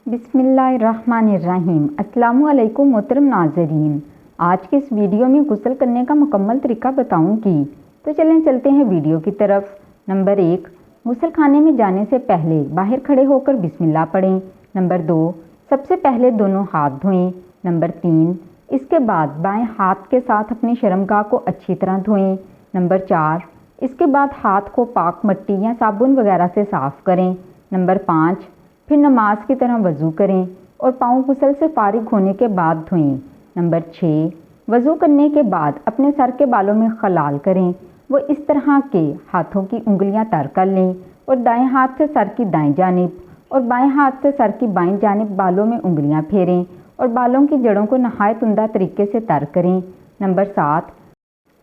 बिस्मिल्लाहिर्रहमानिर्रहीम। अस्सलामुअलैकुम मोहतरम नाज़रीन, आज के इस वीडियो में गुस्ल करने का मुकम्मल तरीका बताऊंगी। तो चलते हैं वीडियो की तरफ। नंबर 1, गुस्ल खाने में जाने से पहले बाहर खड़े होकर बिस्मिल्लाह पढ़ें। नंबर 2, सबसे पहले दोनों हाथ धोएं। नंबर 3, इसके बाद बाएं हाथ के साथ अपनी शर्मगाह को अच्छी तरह धोएं। नंबर 4, इसके बाद हाथ को पाक मट्टी या साबुन वगैरह से साफ़ करें। नंबर 5, फिर नमाज की तरह वज़ू करें और पाँव गुस्ल से फारिग होने के बाद धोएं। नंबर 6, वज़ू करने के बाद अपने सर के बालों में खलाल करें। वो इस तरह के हाथों की उंगलियां तर कर लें और दाएं हाथ से सर की दाएं जानिब और बाएं हाथ से सर की बाएं जानिब बालों में उंगलियां फेरें और बालों की जड़ों को नहायत उम्दा तरीके से तर करें। नंबर 7,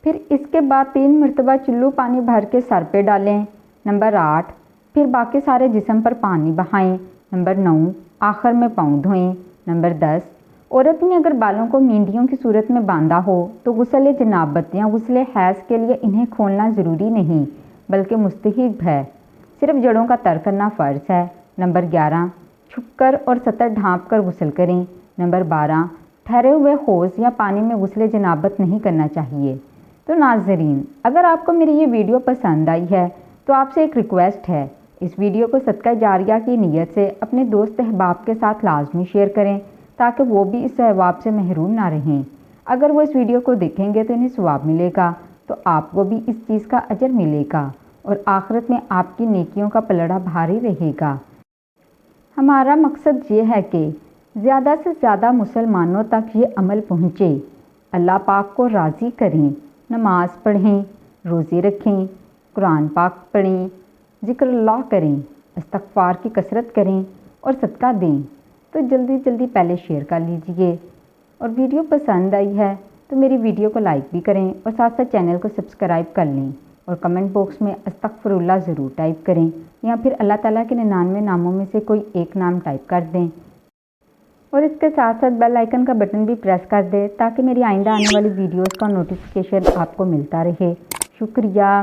फिर इसके बाद 3 मरतबा चुल्लू पानी भर के सर पे डालें। नंबर 8, फिर बाकी सारे जिस्म पर पानी बहाएं। नंबर 9, आखिर में पाँव धोएं। नंबर 10, औरत ने अगर बालों को मींडियों की सूरत में बांधा हो तो गुस्ल जनाबत या गुस्ल हैज़ के लिए इन्हें खोलना ज़रूरी नहीं बल्कि मुस्तहब है, सिर्फ जड़ों का तर करना फ़र्ज है। नंबर 11, छुपकर और सतर ढाँप कर गुस्ल करें। नंबर 12, ठहरे हुए हौज़ या पानी में गुस्ल जनाबत नहीं करना चाहिए। तो नाज़रीन, अगर आपको मेरी ये वीडियो पसंद आई है तो आपसे एक रिक्वेस्ट है, इस वीडियो को सदका जारिया की नीयत से अपने दोस्त अहबाब के साथ लाजमी शेयर करें ताकि वो भी इस सवाब से महरूम ना रहें। अगर वो इस वीडियो को देखेंगे तो इन्हें सवाब मिलेगा, तो आपको भी इस चीज़ का अजर मिलेगा और आखिरत में आपकी नेकियों का पलड़ा भारी रहेगा। हमारा मकसद ये है कि ज़्यादा से ज़्यादा मुसलमानों तक ये अमल पहुँचे, अल्लाह पाक को राज़ी करें, नमाज पढ़ें, रोज़े रखें, कुरान पाक पढ़ें, ज़िक्रुल्लाह करें, इस्तग़फ़ार की कसरत करें और सदका दें। तो जल्दी पहले शेयर कर लीजिए और वीडियो पसंद आई है तो मेरी वीडियो को लाइक भी करें और साथ साथ चैनल को सब्सक्राइब कर लें और कमेंट बॉक्स में अस्तग़फ़िरुल्लाह ज़रूर टाइप करें या फिर अल्लाह ताला के 99 नामों में से कोई एक नाम टाइप कर दें और इसके साथ साथ बेल आइकन का बटन भी प्रेस कर दें ताकि मेरी आइंदा आने वाली वीडियोज़ का नोटिफिकेशन आपको मिलता रहे। शुक्रिया।